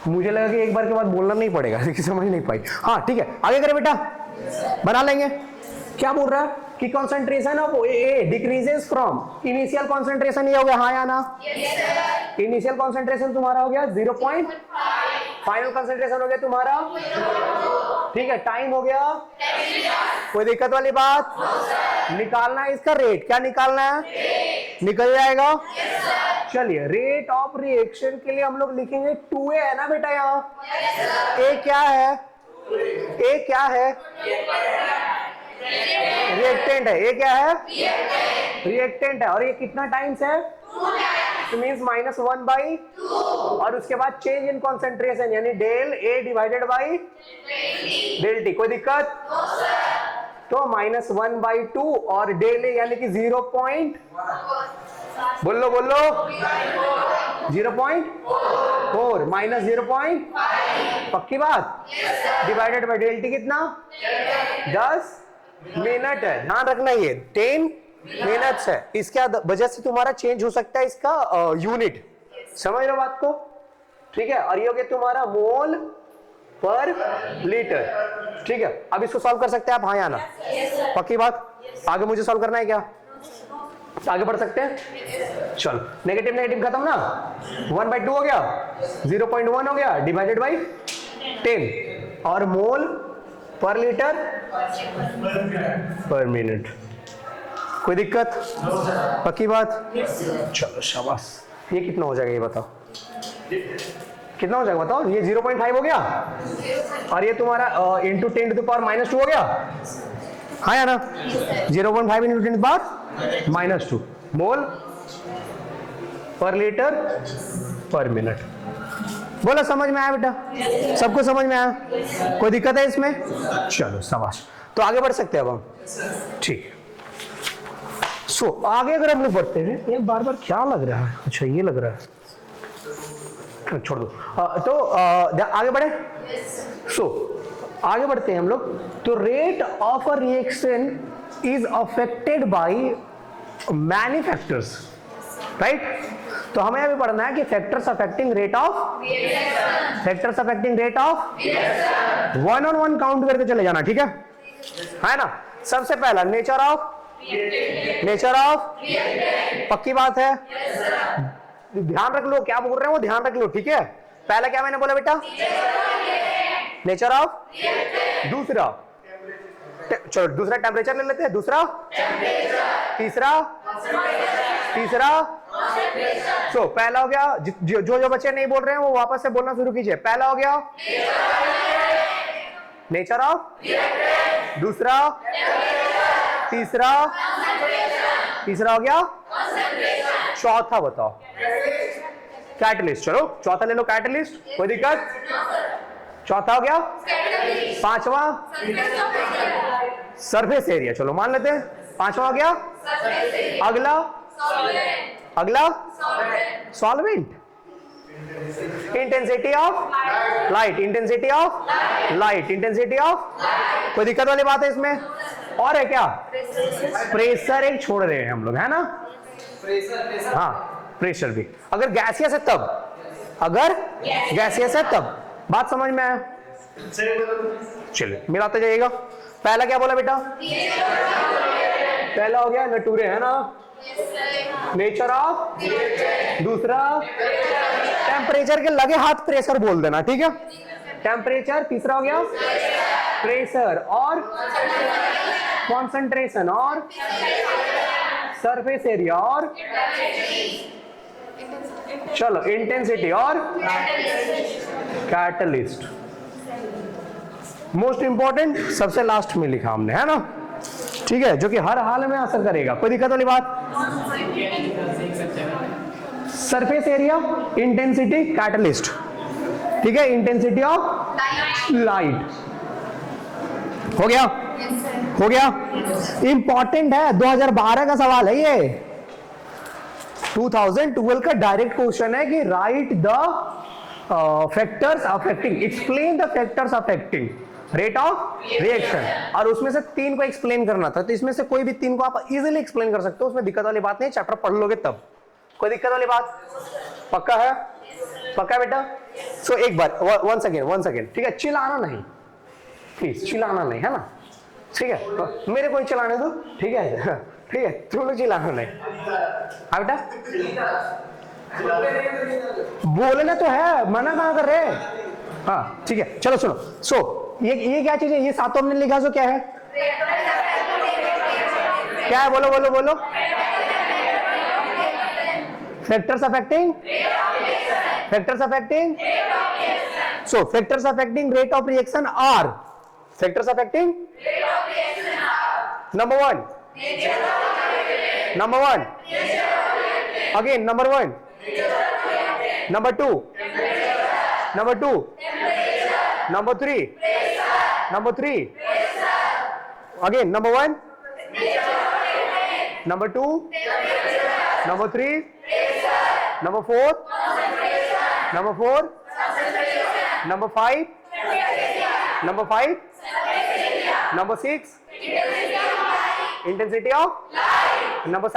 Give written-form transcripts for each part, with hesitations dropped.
मुझे लगा कि एक बार के बाद बोलना नहीं पड़ेगा, लेकिन समझ नहीं पाई। हाँ ठीक है, आगे करें बेटा, बना लेंगे। क्या बोल रहा है कि concentration of A decreases from initial concentration, ये हो गया हाँ या ना? इनिशियल कंसंट्रेशन तुम्हारा हो गया 0.5, फाइनल कंसंट्रेशन हो गया तुम्हारा, ठीक है, टाइम हो गया, कोई दिक्कत वाली बात? निकालना है इसका रेट, क्या निकालना है? निकल जाएगा। चलिए, रेट ऑफ रिएक्शन के लिए हम लोग लिखेंगे 2a है ना बेटा, यहाँ ए क्या है? ए क्या है? रिएक्टेंट है। ए क्या है? रिएक्टेंट है। और ये कितना टाइम्स है? मीन्स -1/2, और उसके बाद चेंज इन कॉन्सेंट्रेशन यानी del A divided by del T. कोई दिक्कत? तो -1/2 और डेल ए यानी कि 0. बोलो 0.4 माइनस 0.5, पक्की बात? डिवाइडेड बाई डेल टी कितना? 10 मिनट है। ध्यान रखना ये 10 मिनट्स है। इसके वजह से तुम्हारा चेंज हो सकता है इसका यूनिट, समझ लो बात को, ठीक है। और ये हो गया तुम्हारा मोल पर लीटर, ठीक है। अब इसको सॉल्व कर सकते हैं आप, हाँ या ना? पक्की बात? आगे मुझे सॉल्व करना है क्या? आगे बढ़ सकते हैं? चलो, नेगेटिव नेगेटिव खत्म ना, 1/2 हो गया, 0.1 हो गया डिवाइडेड बाई 10, और मोल पर लीटर पर मिनट। कोई दिक्कत? पक्की बात? चलो शाबाश। ये कितना हो जाएगा ये बताओ, कितना हो जाएगा बताओ? ये 0.5 हो गया, और ये तुम्हारा इंटू 10⁻² हो गया, हाँ या ना? 0.5 इंटू 10⁻² मोल पर लीटर पर मिनट। बोलो समझ में आया बेटा? सबको समझ में आया? कोई दिक्कत है इसमें? चलो शाबाश। तो आगे बढ़ सकते हैं अब हम, ठीक है। सो आगे अगर हम लोग बढ़ते हैं, ये बार बार क्या लग रहा है? अच्छा ये लग रहा है, छोड़ दो। तो आगे बढ़े। सो आगे बढ़ते हैं हम लोग। तो rate of a reaction is affected by many factors, right? तो हमें अभी पढ़ना है कि factors affecting rate of one on one count करके चले जाना, ठीक है ना? सबसे पहला नेचर ऑफ पक्की बात है? ध्यान रख लो, क्या बोल रहे हैं वो ध्यान रख लो, ठीक है। पहला क्या मैंने बोला बेटा? Nature of. दूसरा, चलो दूसरा टेम्परेचर ले लेते हैं, दूसरा तीसरा सो पहला हो गया, जो बच्चे नहीं बोल रहे हैं वो वापस से बोलना शुरू कीजिए। पहला हो गया नेचर ऑफ, दूसरा तीसरा हो गया, चौथा बताओ कैटलिस्ट। चलो चौथा ले लो कैटलिस्ट, कोई दिक्कत? चौथा हो गया। पांचवा सरफेस एरिया, चलो मान लेते हैं पांचवा हो गया। अगला सॉल्वेंट। इंटेंसिटी ऑफ लाइट, कोई दिक्कत वाली बात है इसमें? और है क्या? प्रेशर एक छोड़ रहे हैं हम लोग, है ना? हाँ प्रेशर भी। अगर गैसियस है तब, बात समझ में आया? चलिए मिलाते जाइएगा। पहला क्या बोला बेटा? पहला हो गया नटूरे, है ना? Nature of. दूसरा टेम्परेचर के लगे हाथ प्रेशर बोल देना, ठीक है? टेम्परेचर। तीसरा हो गया प्रेशर और कॉन्सेंट्रेशन और सरफेस एरिया और चलो इंटेंसिटी और कैटलिस्ट। मोस्ट इंपॉर्टेंट सबसे लास्ट में लिखा हमने, है ना? ठीक है, जो कि हर हाल में असर करेगा। कोई दिक्कत वाली बात? सरफेस एरिया, इंटेंसिटी, कैटलिस्ट, ठीक है? इंटेंसिटी ऑफ लाइट हो गया। इंपॉर्टेंट है, 2012 का सवाल है ये। 2012 का डायरेक्ट क्वेश्चन है कि right the factors affecting, explain the factors affecting rate of reaction, और उसमें से 3 को एक्सप्लेन करना था। तो इसमें से कोई भी 3 को आप इजीली एक्सप्लेन कर सकते हो, उसमें दिक्कत वाली बात नहीं, चैप्टर पढ़ लोगे तब। कोई दिक्कत वाली बात? पक्का है? पक्का बेटा? सो एक बार वन सेकेंड, ठीक है, चिल्लाना नहीं प्लीज, चिल्लाना नहीं, है ना, ठीक है, मेरे को चलाने दो, ठीक है, ठीक है, तुम लोग चिल्लाना नहीं। हाँ बेटा, बोलना तो है, मना कहाँ कर रहे हैं? हाँ ठीक है, चलो सुनो। सो ये क्या चीज है, ये सातों हमने लिखा, सो क्या है, क्या है, बोलो बोलो बोलो। Factors affecting, factors affecting, so factors affecting rate of reaction are, factors affecting number one, again number one, number two, number three, again number one, number two, number three, number four, number five, number six, intensity of, number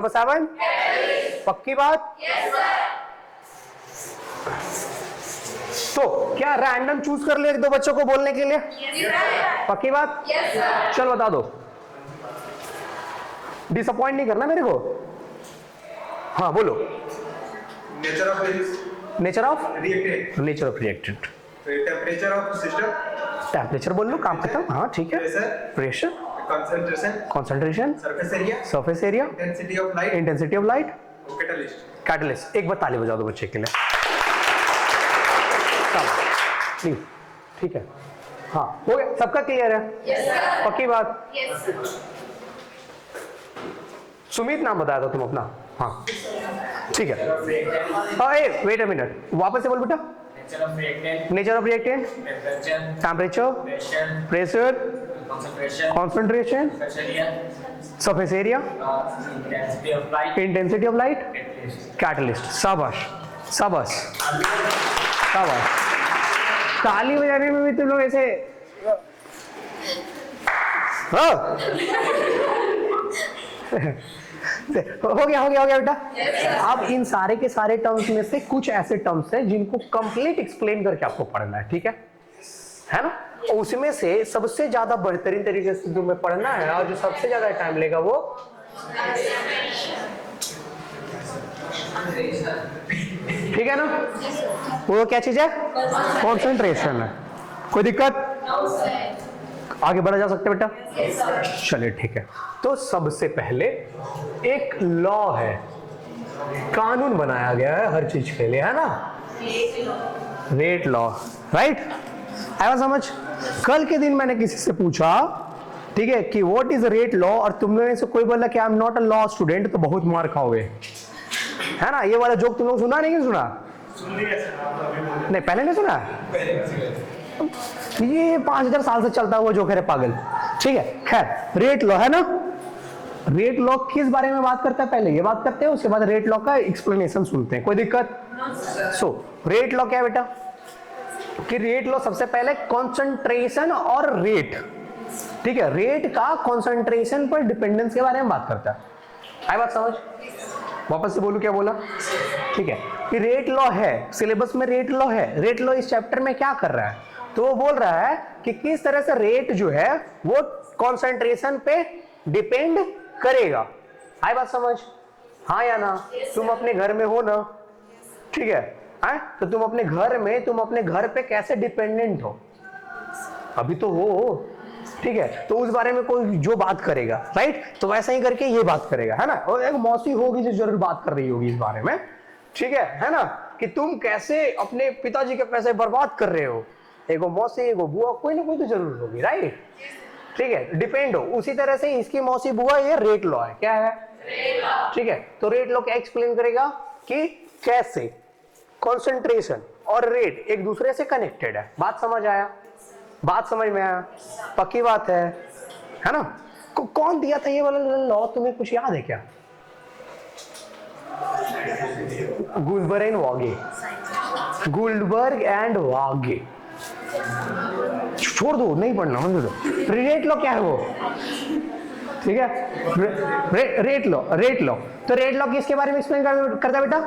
seven, पक्की बात? तो क्या random choose कर ले एक दो बच्चों को बोलने के लिए? पक्की बात? चल बता दो, डिसअपॉइंट नहीं करना मेरे को। हाँ बोलो। Nature of reactant, temperature of system, temperature बोल लो, काम खत्म। हाँ ठीक है, pressure, concentration, surface area, intensity of light, catalyst. एक बार ताली बजा दो बच्चे के लिए, प्लीज, ठीक है। हाँ हो गया, सबका क्लियर है? पक्की बात? सुमित नाम बताया था तुम अपना? हाँ ठीक है। वेट अ मिनट, वापस से बोल बेटा। Nature of reactant, temperature, pressure, concentration, surface area, intensity of light, catalyst. शाबाश शाबाश शाबाश। ताली बजाने में भी तुम लोग ऐसे, हाँ हो गया बेटा। अब इन सारे के सारे टर्म्स में से कुछ ऐसे टर्म्स हैं जिनको कंप्लीट एक्सप्लेन करके आपको पढ़ना है, ठीक है ना? उसमें से सबसे ज्यादा बेहतरीन तरीके से तुम्हें पढ़ना है और जो सबसे ज्यादा टाइम लेगा वो ठीक है ना? वो क्या चीज है? कंसंट्रेशन है। कोई दिक्कत? आगे बढ़ा जा सकते बेटा? चलिए ठीक है। तो सबसे पहले एक लॉ है, कानून बनाया गया है हर चीज के लिए, है ना? Rate law, right? आया समझ? कल के दिन मैंने किसी से पूछा, ठीक है, कि व्हाट इज रेट लॉ, और तुम लोगों में से कोई बोला कि I am not a law student, तो बहुत मार खाओगे, है ना? ये वाला जोक तुम लोग सुना नहीं सुना? नहीं पहले नहीं सुना? ये 5000 साल से चलता हुआ जोक है पागल, ठीक है। खैर, रेट लॉ है ना? रेट लॉ किस बारे में बात करता है? पहले ये बात करते हैं, उसके बाद रेट लॉ का एक्सप्लेनेशन सुनते हैं। कोई दिक्कत? सो रेट लॉ क्या है बेटा? कि रेट लॉ सबसे पहले कंसंट्रेशन और रेट, ठीक है, रेट का कंसंट्रेशन पर डिपेंडेंस के बारे में बात करता है। आई बात समझ? वापस से बोलूं, क्या बोला? ठीक है, कि रेट लॉ है, सिलेबस में रेट लॉ है। रेट लॉ इस चैप्टर में क्या कर रहा है? तो वो बोल रहा है कि किस तरह से रेट जो है वो कंसंट्रेशन पे डिपेंड करेगा। आई बात समझ? हाँ या ना? तुम अपने घर में हो ना, ठीक है, तो तुम अपने घर पे कैसे डिपेंडेंट हो? अभी तो हो, ठीक है, तो उस बारे में कोई जो बात करेगा, राइट, तो वैसा ही करके ये बात करेगा, है ना? और एक मौसी होगी जो जरूर बात कर रही होगी इस बारे में, ठीक है ना? कि तुम कैसे अपने पिताजी के पैसे बर्बाद कर रहे हो। एगो मौसी, एगो बुआ, कोई ना कोई तो जरूर होगी, राइट? ठीक है, डिपेंड हो। उसी तरह से इसकी मौसी बुआ, ये रेट लॉ है। क्या है? ठीक है, तो रेट लॉ क्या एक्सप्लेन करेगा कि कैसे कंसंट्रेशन और रेट एक दूसरे से कनेक्टेड है। बात समझ आया? बात समझ में आया? पक्की बात है ना? कौन दिया था ये वाला लॉ? तुम्हें कुछ याद है क्या? गुल्डबर्ग एंड वागे। छोड़ दो, नहीं पढ़ना, मतलब रेट लॉ क्या है वो, ठीक है? रेट लॉ तो रेट लॉ किसके बारे में एक्सप्लेन करता है बेटा?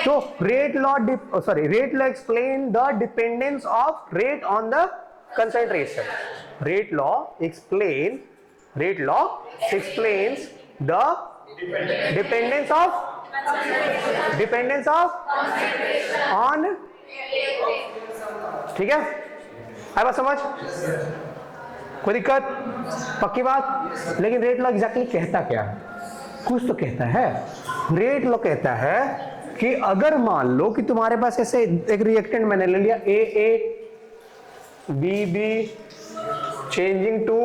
So rate law explain the dependence of rate on the concentration. Rate law explains the dependence of on, ठीक है, आई बात समझ, कोई दिक्कत, पक्की बात। लेकिन रेट लॉ एग्जैक्टली कहता क्या है? कुछ तो कहता है। रेट लॉ कहता है कि अगर मान लो कि तुम्हारे पास ऐसे एक रिएक्टेंट मैंने ले लिया ए बी चेंजिंग टू,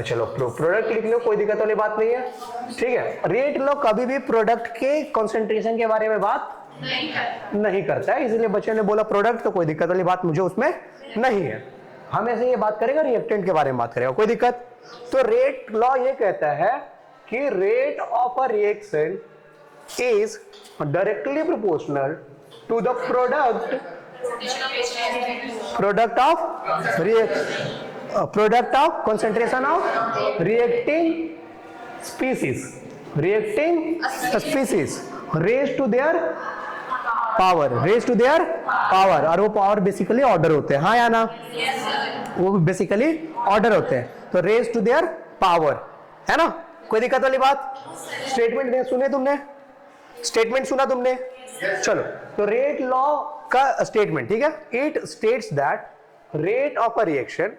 चलो प्रोडक्ट लिख लो, कोई दिक्कत वाली बात नहीं है, ठीक है। रेट लॉ कभी भी प्रोडक्ट के कंसंट्रेशन के बारे में बात नहीं करता है, इसलिए बच्चे ने बोला प्रोडक्ट, तो कोई दिक्कत वाली बात मुझे उसमें नहीं है। हमेशा ये बात करेगा रिएक्टेंट के बारे में बात करेगा, कोई दिक्कत। तो रेट लॉ ये कहता है कि rate of a reaction is directly proportional to the product of concentration of reacting species raised to their power, और वो पावर बेसिकली ऑर्डर होते हैं, हाँ या ना? वो बेसिकली ऑर्डर होते हैं, तो रेज टू देयर पावर, है ना? कोई दिक्कत वाली बात? स्टेटमेंट सुने तुमने? स्टेटमेंट सुना तुमने? चलो, तो रेट लॉ का स्टेटमेंट, ठीक है, it states that rate of a reaction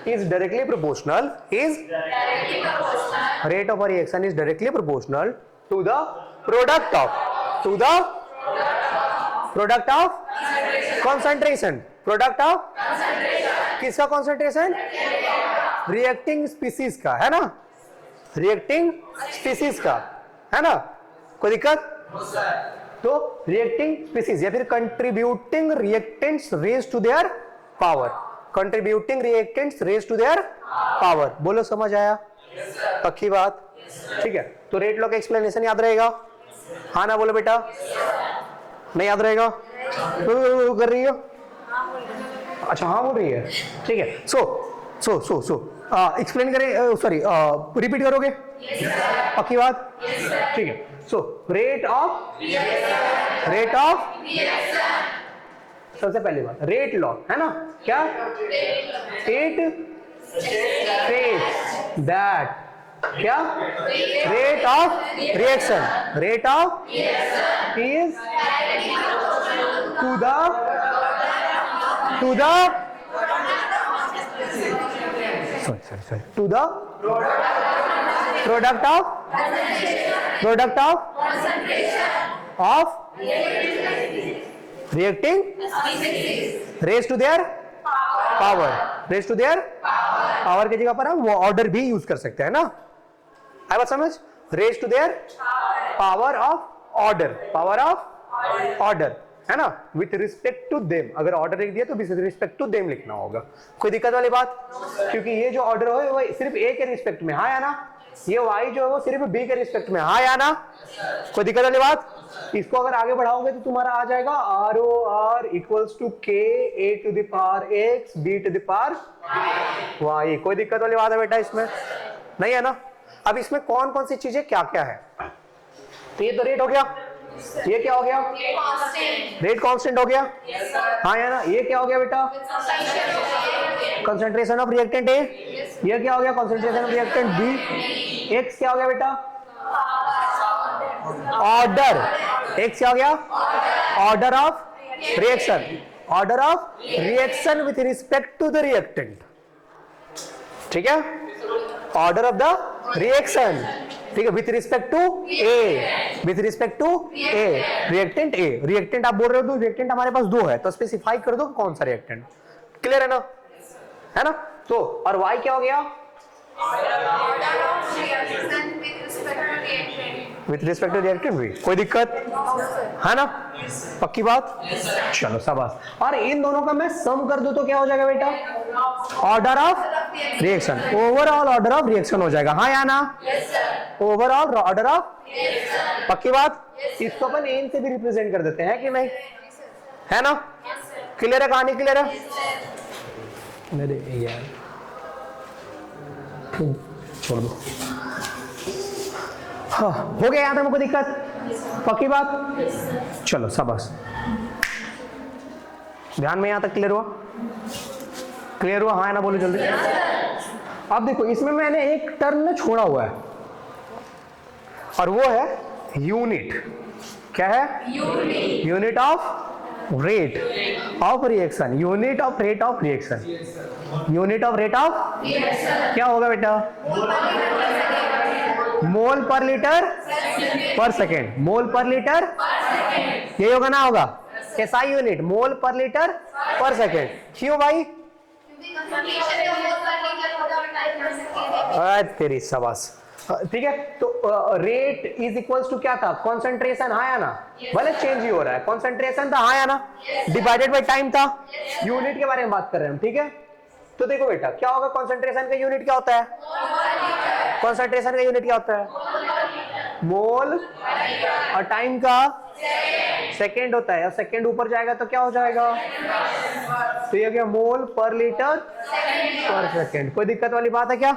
is directly proportional to the product of concentration, किसका concentration? रिएक्टिंग स्पीसीज का, है ना? रिएक्टिंग स्पीसीज का, है ना? कोई दिक्कत? तो रिएक्टिंग स्पीसीज या फिर contributing reactants raise to their power, बोलो समझ आया? पक्की बात, ठीक है। तो रेट लॉ का एक्सप्लेनेशन याद रहेगा, हाँ ना? बोलो बेटा, नहीं याद रहेगा? कर रही हो? अच्छा हाँ बोल रही है, ठीक है। सो एक्सप्लेन करें, सॉरी रिपीट करोगे? पक्की बात, ठीक है। सो रेट ऑफ सबसे पहली बात रेट लॉ, है ना? क्या? इट स्टेट्स दैट, क्या? Rate of reaction is to the product of reacting raised to their power, की जगह पर हम वो ऑर्डर भी यूज कर सकते हैं ना? आई बात समझ? raised to their power of order, है ना? with respect to them, अगर ऑर्डर लिख दिया तो with respect to them लिखना होगा। कोई दिक्कत वाली बात? क्योंकि ये जो ऑर्डर है वो सिर्फ ए के रिस्पेक्ट में, हाँ या ना? ये वाई जो है वो सिर्फ बी के रिस्पेक्ट में, हाँ या ना? कोई दिक्कत वाली बात? इसको अगर आगे बढ़ाओगे तो तुम्हारा आ जाएगा ROR equals to K A to the power X B to the power Y। कोई दिक्कत वाली बात है बेटा इसमें? नहीं है ना? अब इसमें कौन कौन सी चीजें क्या क्या है? तो ये तो रेट हो गया, ये क्या हो गया? रेट कांस्टेंट हो गया, हाँ या ना? ये क्या हो गया बेटा? Concentration of reactant A। ये क्या हो गया? Concentration of reactant B। X क्या हो गया बेटा? ऑर्डर। X क्या हो गया? Order of reaction with respect to the reactant, ठीक है? ऑर्डर ऑफ द रिएक्शन, ठीक है, with respect to A, reactant आप बोल रहे हो तो रिएक्टेंट हमारे पास दो है, तो स्पेसिफाई कर दो कौन सा रिएक्टेंट, क्लियर है ना? है ना? तो और Y क्या हो गया? विथ रिस्पेक्ट टू रिएक्टेंट भी। कोई दिक्कत है ना? पक्की बात, चलो शाबाश। और इन दोनों का मैं सम कर दूं तो क्या हो जाएगा बेटा? Order of reaction, overall order of reaction हो जाएगा, हाँ या ना? ओवरऑल ऑर्डर ऑफ, पक्की बात। इसको अपन एन से भी रिप्रेजेंट कर देते हैं कि नहीं, है ना? क्लियर है कहानी? क्लियर है? मेरे यार छोड़ दो, हाँ, हो गया यहाँ तक हमको दिक्कत? पक्की बात? चलो शाबाश, ध्यान में यहाँ तक क्लियर हुआ? क्लियर हुआ? हाँ या ना बोलो जल्दी। अब देखो इसमें मैंने एक टर्म में छोड़ा हुआ है और वो है यूनिट। क्या है? Unit of rate of reaction. Unit of rate of reaction. Unit of rate of क्या होगा बेटा? मोल पर लीटर पर सेकेंड। मोल पर लीटर, यही होगा ना? होगा SI यूनिट, मोल पर लीटर पर सेकेंड। क्यों भाई? तेरी शाबाश। ठीक है, तो रेट इज इक्वल्स टू क्या था? कॉन्सेंट्रेशन। हाँ या ना? भले चेंज ही हो रहा है, कॉन्सेंट्रेशन था। हाँ या ना? डिवाइडेड बाय टाइम था। यूनिट के बारे में बात कर रहे हैं हम, ठीक है? तो देखो बेटा क्या होगा, कॉन्सेंट्रेशन का यूनिट क्या होता है? कॉन्सेंट्रेशन का यूनिट क्या होता है? मोल, और टाइम का सेकेंड होता है। और सेकेंड ऊपर जाएगा तो क्या हो जाएगा? तो ये क्या? मोल पर लीटर पर सेकेंड। कोई दिक्कत वाली बात है क्या?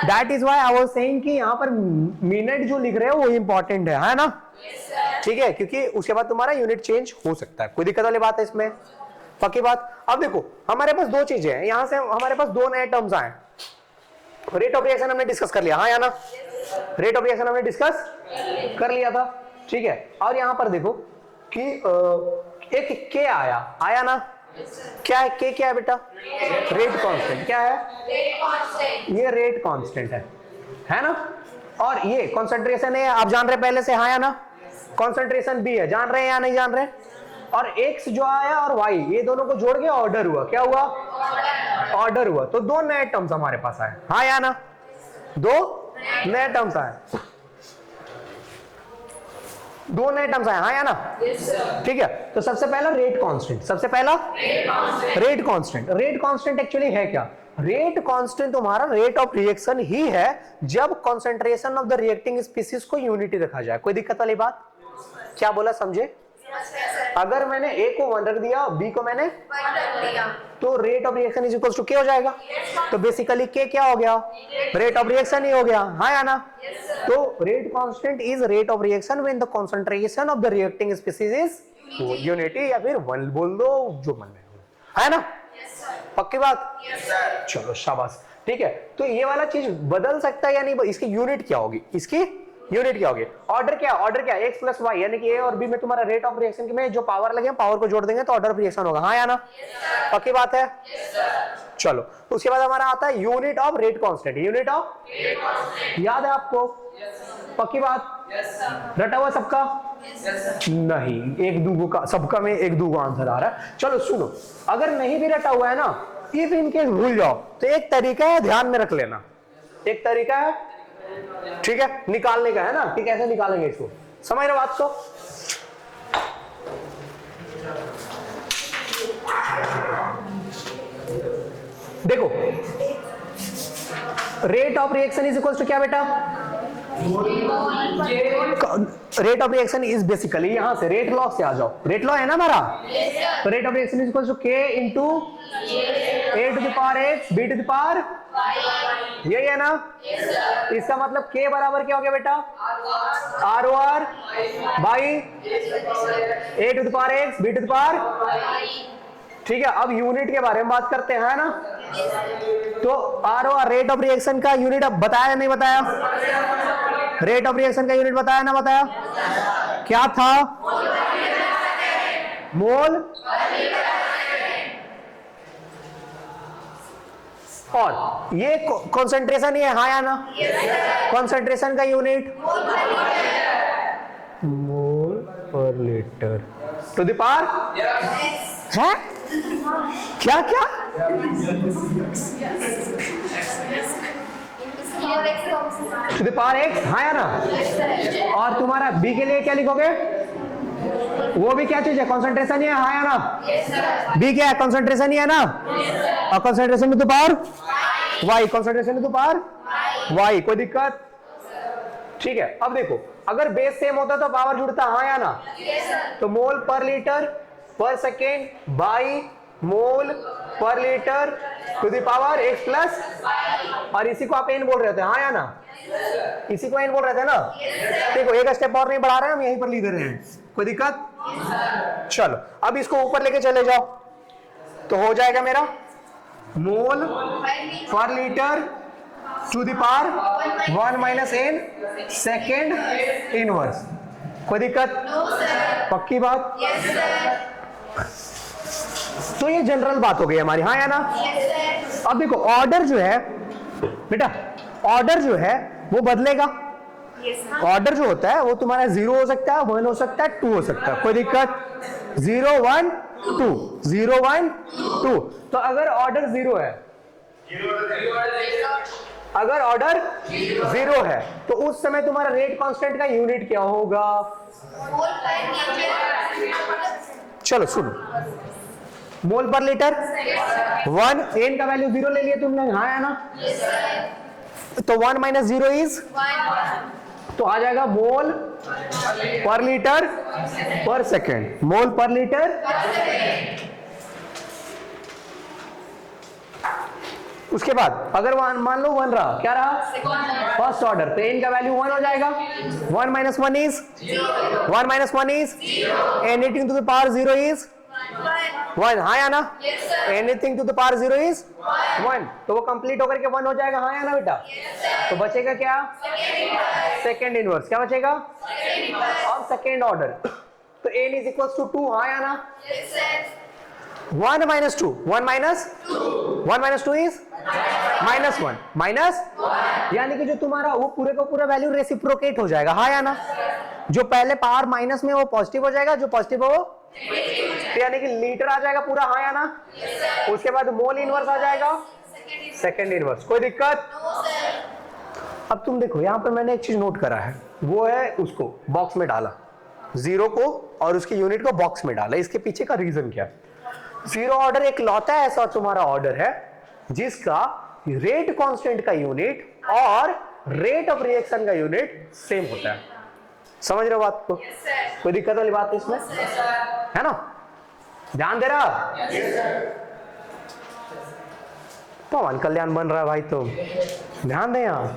That is why I was saying कि यहाँ पर मिनट जो लिख रहे हो वो इंपॉर्टेंट है ना? ठीक है, क्योंकि उसके बाद तुम्हारा यूनिट चेंज हो सकता है। कोई दिक्कत वाली बात है इसमें? पक्की बात? अब देखो हमारे पास दो चीजें हैं, यहां से हमारे पास दो नए टर्म्स आए। रेट ऑफ रिएक्शन हमने डिस्कस कर लिया। हाँ या ना? रेट ऑफ रिएक्शन हमने डिस्कस कर लिया था, ठीक है? और यहां पर देखो कि एक के आया ना? क्या है के? क्या है बेटा? Rate constant. क्या है? ये रेट कांस्टेंट है ना? और ये कंसंट्रेशन है, आप जान रहे पहले से। हाँ या ना? कंसंट्रेशन बी है, जान रहे हैं या नहीं जान रहे? और एक्स जो आया और वाई, ये दोनों को जोड़ के ऑर्डर हुआ। क्या हुआ? ऑर्डर हुआ। तो दो नए टर्म्स हमारे पास आए। हाँ या ना? दो नए टर्म्स आए, दो नए टर्म्स आए। हाँ या ना? ठीक है, तो सबसे पहला रेट कांस्टेंट। सबसे पहला rate constant. Rate constant actually है क्या? रेट कांस्टेंट तुम्हारा रेट ऑफ रिएक्शन ही है जब concentration of the reacting species को यूनिटी रखा जाए। कोई दिक्कत वाली बात? क्या बोला समझे? अगर मैंने A को 1 रख दिया, B को मैंने 1 रख दिया, तो rate of reaction is equal to K हो जाएगा। तो बेसिकली K क्या हो गया? रेट ऑफ रिएक्शन ही हो गया। हाँ या ना? तो rate constant is rate of reaction when the concentration of the reacting species is unity, या फिर वन बोल दो जो मन में, है ना? पक्की बात? चलो शाबाश, ठीक है। तो ये वाला चीज बदल सकता है या नहीं? इसकी यूनिट क्या होगी? इसकी यूनिट क्या होगी? ऑर्डर क्या? ऑर्डर क्या? x प्लस वाई, यानी कि a और b में तुम्हारा रेट ऑफ रिएक्शन के में जो पावर लगे पावर को जोड़ देंगे तो ऑर्डर ऑफ रिएक्शन होगा। हाँ या ना? पक्की बात है? चलो, तो उसके बाद हमारा आता है unit of rate constant. Unit of याद है आपको? पक्की बात? रटा हुआ सबका? नहीं, एक दो का सबका में एक दो आंसर आ रहा है। चलो सुनो, अगर नहीं भी रटा हुआ है ना, इफ इनकेस भूल जाओ तो एक तरीका है, ध्यान में रख लेना। एक तरीका है, ठीक है, निकालने का, है ना? कि कैसे निकालेंगे इसको, समझ रहे बात को? देखो, rate of reaction is equal to क्या बेटा? Rate of reaction is basically, यहां से रेट लॉ से आ जाओ। रेट लॉ है ना हमारा? तो rate of reaction is equal to K into A to the power x B to the power, यही है ना? इसका मतलब K बराबर क्या हो गया बेटा? ROR by A to the power x B to the power, ठीक है। अब यूनिट के बारे में बात करते हैं, है ना? तो ROR रेट ऑफ रिएक्शन का यूनिट अब बताया या नहीं बताया? रेट ऑफ रिएक्शन का यूनिट बताया ना बताया? क्या था? मोल, और ये कंसंट्रेशन ही है। हाँ या ना? कंसंट्रेशन का unit mole per litre to the power है। क्या क्या? टू द पावर x, हाँ या ना? और तुम्हारा b के लिए क्या लिखोगे? वो भी क्या चीज है? कंसंट्रेशन ही है। हाँ या ना? b क्या है? कंसंट्रेशन ही है ना? और concentration to the power y, concentration to the power y। कोई दिक्कत? ठीक है। अब देखो, अगर बेस सेम होता तो पावर जुड़ता। हाँ या ना? तो मोल पर लीटर पर second by mole per litre to the power x plus और इसी को आप एन बोल रहे थे, हाँ या ना? इसी को एन बोल रहे थे ना? देखो एक स्टेप और नहीं बढ़ा रहे हैं हम, यहीं पर लिख रहे हैं, कोई दिक्कत? चलो अब इसको ऊपर लेके चले जाओ, तो हो जाएगा मेरा mole per litre to the power 1 minus n second inverse. कोई दिक्कत? पक्की बात? तो ये जनरल बात हो गई हमारी, हाँ या ना? अब देखो ऑर्डर जो है बेटा, ऑर्डर जो है वो बदलेगा। ऑर्डर जो होता है वो तुम्हारा 0 हो सकता है, 1 हो सकता है, 2 हो सकता है। कोई दिक्कत? 0 1 2 0 1 2। तो अगर ऑर्डर 0 है, अगर ऑर्डर 0 है तो उस समय तुम्हारा रेट कांस्टेंट का यूनिट क्या होगा? चलो सुनो, मोल पर लीटर 1, एन का वैल्यू 0 ले लिया तुमने, हाँ या ना? तो 1 माइनस 0 इज, तो आ जाएगा मोल पर लीटर पर सेकेंड, मोल पर लीटर। उसके बाद अगर मान लो 1 रहा, क्या रहा? फर्स्ट ऑर्डर, तो एन का वैल्यू 1 हो जाएगा। 1 minus 1 is 1 minus 1 is anything to the power 0 is 1, हाँ या ना? Anything to the power 0 is 1, तो वो कंप्लीट होकर के 1 हो जाएगा, हाँ या ना बेटा? तो बचेगा क्या? Second inverse. क्या बचेगा? और सेकेंड ऑर्डर, तो एन इज इक्वल टू 2, हाँ या ना? 1 minus 2, 1 minus 2 is minus 1, minus, यानी कि जो तुम्हारा वो पूरे का पूरा वैल्यू रेसिप्रोकेट हो जाएगा, हाँ या ना? जो पहले पावर माइनस में वो पॉजिटिव हो जाएगा, जो पॉजिटिव हो वो, यानी कि लीटर आ जाएगा पूरा, हाँ या ना? उसके बाद मोल इनवर्स आ जाएगा, सेकेंड इनवर्स। कोई दिक्कत? अब तुम देखो यहाँ पर मैंने एक चीज नोट करा है, वो है उसको बॉक्स में डाला, 0 को और उसके यूनिट को बॉक्स में डाला। इसके पीछे का रीजन क्या है? 0 ऑर्डर एक लौता ऐसा तुम्हारा ऑर्डर है जिसका रेट कांस्टेंट का यूनिट और रेट ऑफ रिएक्शन का यूनिट सेम होता है। समझ रहे हो बात को? कोई दिक्कत वाली बात है इसमें, है ना? ध्यान दे रहा? पवन कल्याण बन रहा है भाई, तो ध्यान दें यहाँ,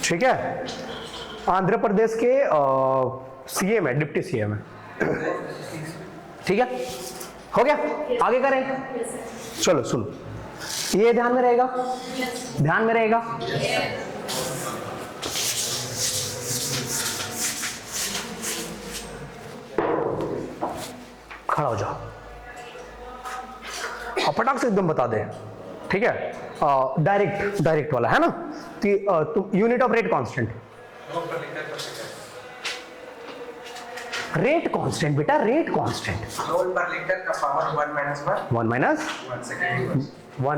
ठीक है? आंध्र प्रदेश के सीएम है, डिप्टी सीएम है, ठीक है? हो गया? आगे करें? चलो सुनो, ये ध्यान में रहेगा, ध्यान में रहेगा। खड़ा हो जाओ और फटाक से एकदम बता दे, ठीक है? डायरेक्ट वाला है ना? तो unit of rate constant, rate constant बेटा, rate constant, mole per litre का power 1 minus 1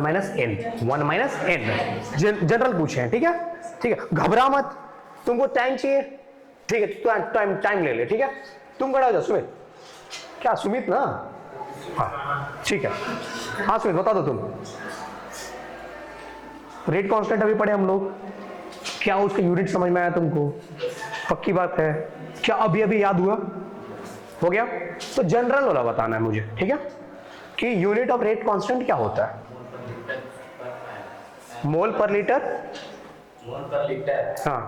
minus n general पूछे हैं, ठीक है? ठीक है, घबरा मत, तुमको टाइम चाहिए, ठीक है? टाइम ले ले, ठीक है? तुम खड़ा हो जाओ। सुमित, क्या सुमित ना? हाँ ठीक है, हाँ सुमित बता दो तुम। रेट कांस्टेंट अभी पढ़े हम लोग, क्या उसका यूनिट समझ में आया तुमको? पक्की बात है? क्या अभी अभी याद हुआ? हो गया? तो जनरल वाला बताना है मुझे, ठीक है? कि यूनिट ऑफ रेट कांस्टेंट क्या होता है? मोल पर लीटर, हाँ,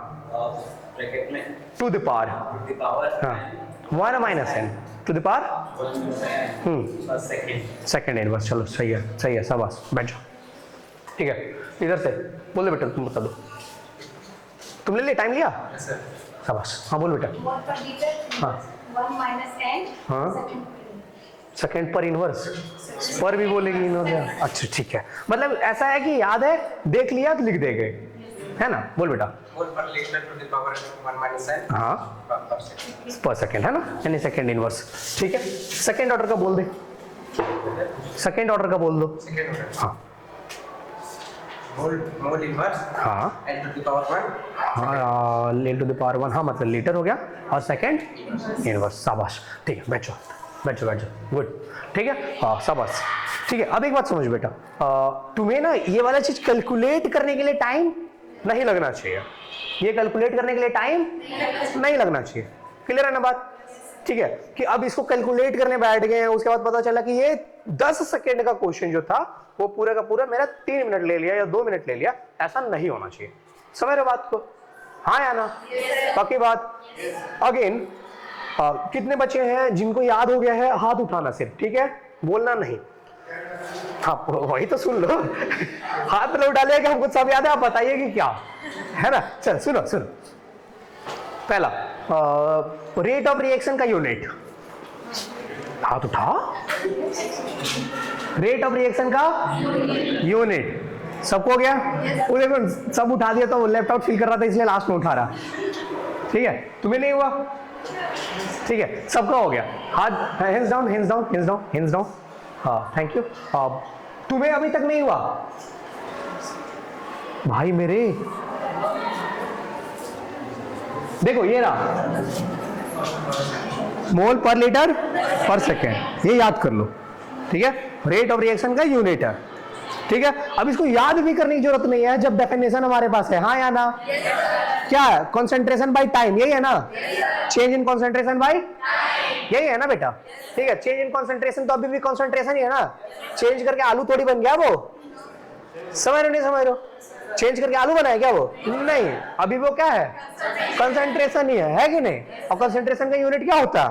ब्रैकेट में टू द पावर, हाँ, 1 minus n to the power second inverse. चलो सही है, सही है, शाबाश, बैठ जाओ, ठीक है? इधर से बोलो बेटा, तुम बता दो, तुम ले टाइम लिया? शाबाश, हाँ बोलो बेटा। हाँ 1 माइनस एन, हाँ, सेकेंड पर इनवर्स, पर भी बोलेंगे इनवर्स, अच्छा ठीक है। मतलब ऐसा है कि याद है, देख लिया तो लिख देंगे, है ना? बोल बेटा। Mole per litre to the power 1 minus n, हाँ पर पर सेकेंड, सेकंड। है ना? यानी सेकेंड इनवर्स, ठीक है? सेकेंड ऑर्डर का बोल दे, सेकेंड ऑर्डर का बोल दो। सेकंड ऑर्डर, हाँ मोल इनवर्स, हाँ एन टू द पावर 1, हाँ, एन टू द पावर 1, हाँ मतलब लीटर हो गया, और सेकेंड इनवर्स। शाबाश, ठीक है, बैठो बैठो बैठो, गुड, ठीक है? हाँ शाबाश, ठीक है? अब एक बात समझ बेटा, तुम्हें ना ये वाला चीज कैलकुलेट करने के लिए टाइम नहीं लगना चाहिए, ये कैलकुलेट करने के लिए टाइम नहीं लगना चाहिए। क्लियर है ना बात? ठीक है, कि अब इसको कैलकुलेट करने बैठ गए हैं, उसके बाद पता चला कि ये 10 सेकेंड का क्वेश्चन जो था वो पूरा का पूरा मेरा 3 मिनट ले लिया या 2 मिनट ले लिया, ऐसा नहीं होना चाहिए। समझ रहे बात को? हाँ या ना? बाकी बात अगेन, कितने बच्चे हैं जिनको याद हो गया है? हाथ उठाना सिर्फ, ठीक है, बोलना नहीं। आप वही तो सुन लो। हाथ लोग डाले कि हमको सब याद है, आप बताइए कि क्या है ना। चल सुनो सुनो, पहला रेट ऑफ रिएक्शन का यूनिट, हाथ उठा। रेट ऑफ रिएक्शन का यूनिट सबको हो गया? वो देखो सब उठा दिया, तो लैपटॉप फिल कर रहा था इसलिए लास्ट में उठा रहा। ठीक है, तुम्हें नहीं हुआ? ठीक है, सबका हो गया। हाथ hands down, hands down, hands down, hands down. हाँ थैंक यू। तुम्हें अभी तक नहीं हुआ भाई मेरे? देखो ये रहा, मोल पर लीटर पर सेकेंड, ये याद कर लो। ठीक है, रेट ऑफ रिएक्शन का यूनिट है। ठीक है, अब इसको याद भी करने की जरूरत नहीं है जब डेफिनेशन हमारे पास है। हाँ या ना? क्या है? कंसंट्रेशन बाय टाइम, यही है ना? चेंज इन कंसंट्रेशन बाय, यही है ना बेटा? ठीक है, चेंज इन कंसंट्रेशन तो अभी भी कंसंट्रेशन ही है ना? चेंज करके आलू थोड़ी बन गया वो। समझ रहे नहीं समझ रहे? चेंज करके आलू बनाया क्या वो? नहीं, अभी वो क्या है? कंसंट्रेशन ही है कि नहीं? और कंसंट्रेशन का यूनिट क्या होता है?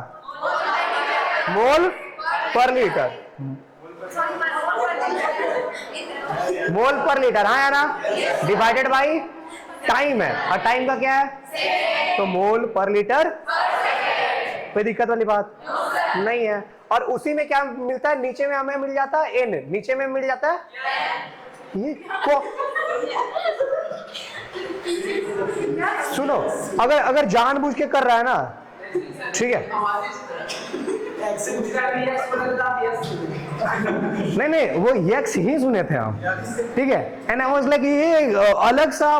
मोल पर लीटर। मोल पर लीटर, हाँ या ना? डिवाइडेड बाई टाइम है, और टाइम का क्या है? तो मोल पर लीटर। कोई दिक्कत वाली बात नहीं है। और उसी में क्या मिलता है? नीचे में हमें मिल जाता है एन, नीचे में मिल जाता है ये को। सुनो, अगर जानबूझ के कर रहा है ना, ठीक है, नहीं वो यक्स ही सुने थे हम। ठीक है, एंड आई वाज लाइक ये अलग सा